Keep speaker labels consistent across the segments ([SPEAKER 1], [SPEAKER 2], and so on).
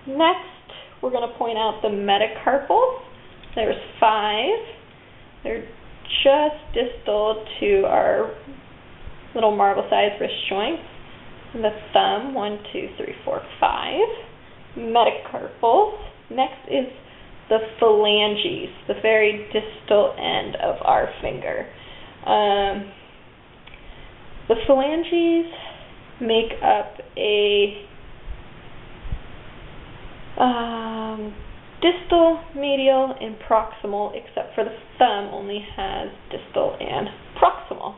[SPEAKER 1] Next, we're going to point out the metacarpals. There's 5. They're just distal to our little marble-sized wrist joints. The thumb, 1, 2, 3, 4, 5. Metacarpals. Next is the phalanges, the very distal end of our finger. The phalanges make up a distal, medial, and proximal, except for the thumb only has distal and proximal.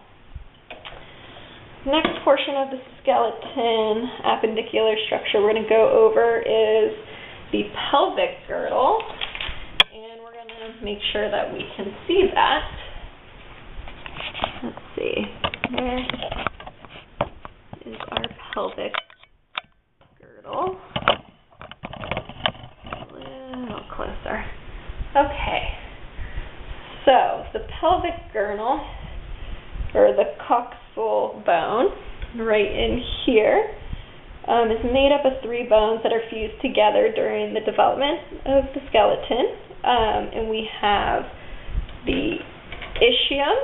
[SPEAKER 1] Next portion of the skeleton appendicular structure we're going to go over is the pelvic girdle, and we're going to make sure that we can see that. Let's see, where is our pelvic girdle? A little closer. Okay, so the pelvic girdle, or the coxal bone, right in here, is made up of 3 bones that are fused together during the development of the skeleton. And we have the ischium,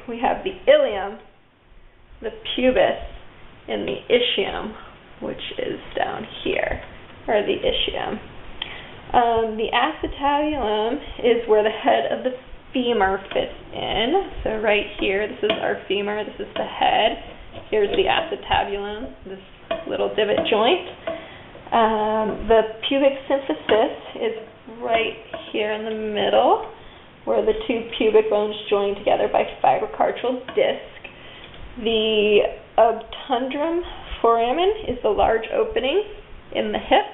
[SPEAKER 1] we have the ilium, the pubis, and the ischium, which is down here, or the ischium. The acetabulum is where the head of the femur fits in. So right here, this is our femur, this is the head. Here's the acetabulum, this little divot joint. The pubic symphysis is right here in the middle, where the 2 pubic bones join together by fibrocartial disc. The obtundrum foramen is the large opening in the hip.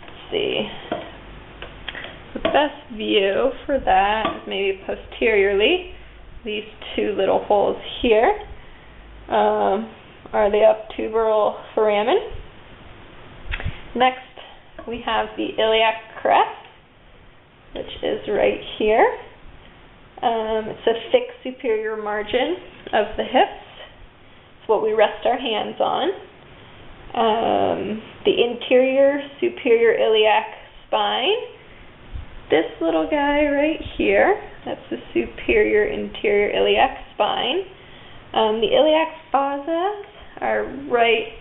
[SPEAKER 1] Let's see. The best view for that is maybe posteriorly. These 2 little holes here are the obtuberal foramen. Next, we have the iliac crest, which is right here. It's a thick superior margin of the hips. It's what we rest our hands on. The interior superior iliac spine. This little guy right here, that's the superior interior iliac spine. The iliac fossa are right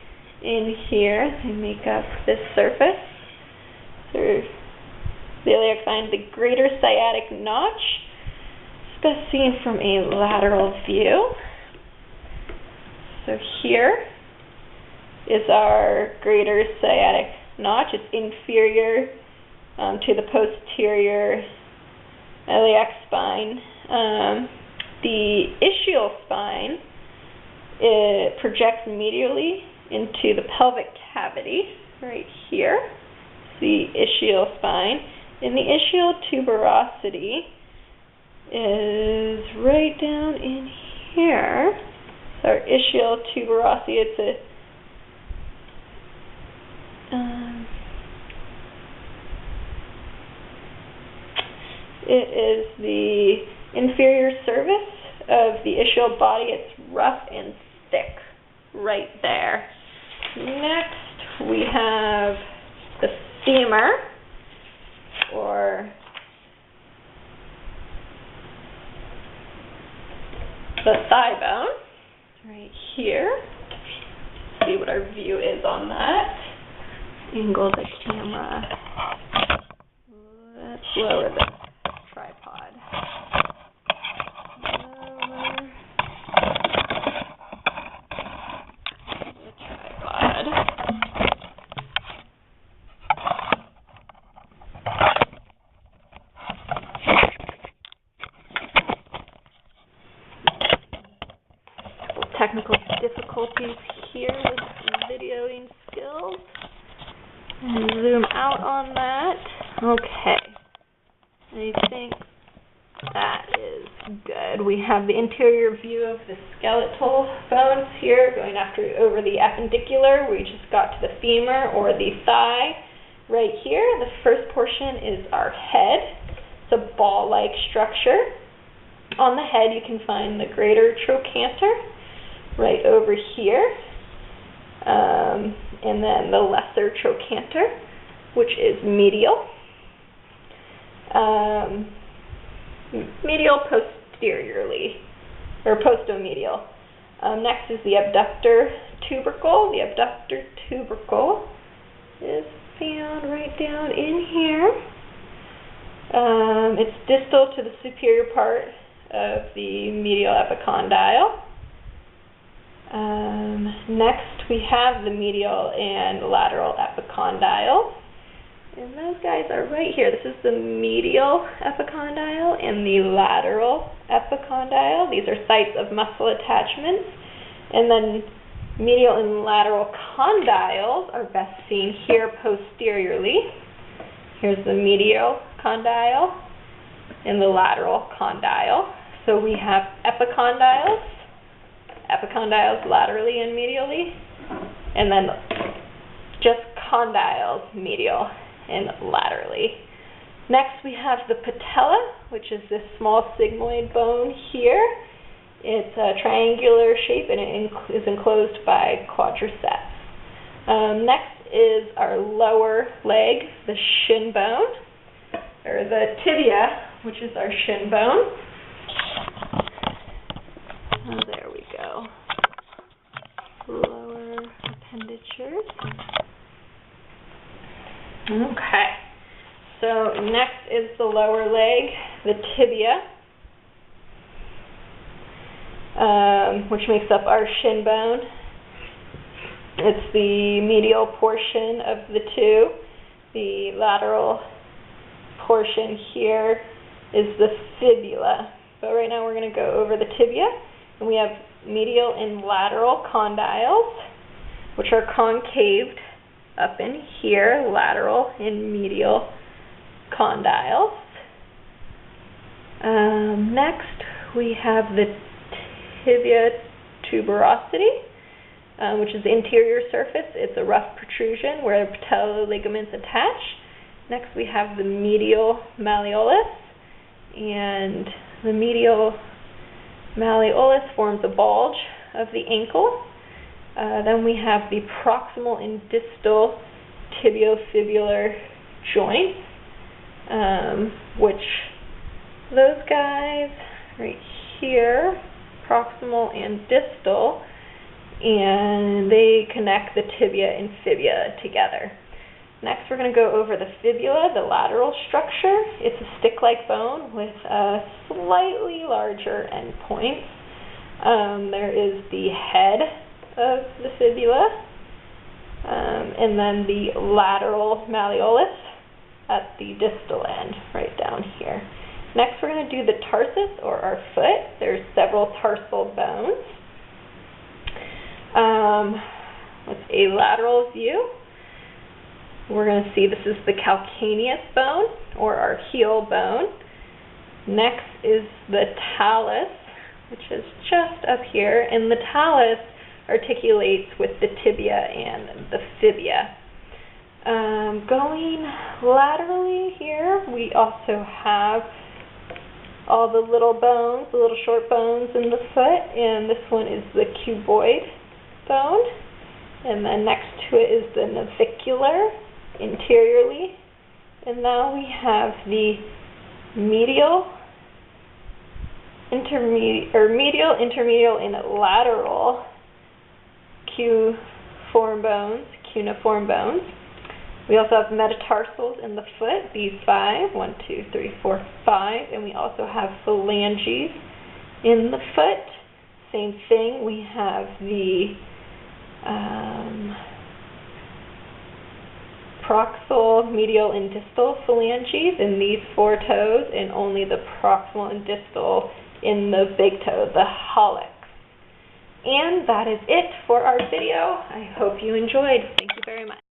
[SPEAKER 1] in here. They make up this surface. So the iliac spine, the greater sciatic notch, it's best seen from a lateral view. So here is our greater sciatic notch. It's inferior to the posterior iliac spine. The ischial spine, it projects medially into the pelvic cavity right here. The ischial spine. And the ischial tuberosity is right down in here. So our ischial tuberosity, it's it is the inferior cervix of the ischial body. It's rough and thick right there. Next, we have the femur, or the thigh bone, right here. Let's see what our view is on that. Angle the camera. Let's lower the tripod. Lower the tripod. Technical difficulties here with videoing skills. And zoom out on that. Okay. I think that is good. We have the interior view of the skeletal bones here, going over the appendicular. We just got to the femur or the thigh right here. The first portion is our head. It's a ball-like structure. On the head you can find the greater trochanter right over here. And then the lesser trochanter, which is medial. Medial posteriorly, or postomedial. Next is the abductor tubercle. The abductor tubercle is found right down in here. It's distal to the superior part of the medial epicondyle. Next we have the medial and lateral epicondyles. And those guys are right here. This is the medial epicondyle and the lateral epicondyle. These are sites of muscle attachments. And then medial and lateral condyles are best seen here posteriorly. Here's the medial condyle and the lateral condyle. So we have epicondyles laterally and medially, and then just condyles medial and laterally. Next we have the patella, which is this small sigmoid bone here. It's a triangular shape and it is enclosed by quadriceps. Next is our lower leg, the shin bone, or the tibia, which is our shin bone. Oh, there we go. Lower appenditures. Okay. So next is the lower leg, the tibia, which makes up our shin bone. It's the medial portion of the two. The lateral portion here is the fibula. But right now we're going to go over the tibia. And we have medial and lateral condyles, which are concaved up in here, lateral and medial condyles. Next, we have the tibia tuberosity, which is the interior surface. It's a rough protrusion where the patellar ligaments attach. Next, we have the medial malleolus, and the medial malleolus forms a bulge of the ankle. Then we have the proximal and distal tibiofibular joints, which those guys right here, proximal and distal, and they connect the tibia and fibula together. Next we're going to go over the fibula, the lateral structure. It's a stick-like bone with a slightly larger end point. There is the head of the fibula, and then the lateral malleolus at the distal end, right down here. Next we're going to do the tarsus, or our foot. There's several tarsal bones. With a lateral view, we're going to see this is the calcaneus bone, or our heel bone. Next is the talus, which is just up here, and the talus articulates with the tibia and the fibula. Going laterally here, we also have all the little bones, the little short bones in the foot, and this one is the cuboid bone. And then next to it is the navicular interiorly. And now we have the medial, intermedial, and lateral cuneiform bones. We also have metatarsals in the foot, these 5, 1, 2, 3, 4, 5, and we also have phalanges in the foot. Same thing, we have the proximal, medial, and distal phalanges in these 4 toes, and only the proximal and distal in the big toe, the hallux. And that is it for our video. I hope you enjoyed. Thank you very much.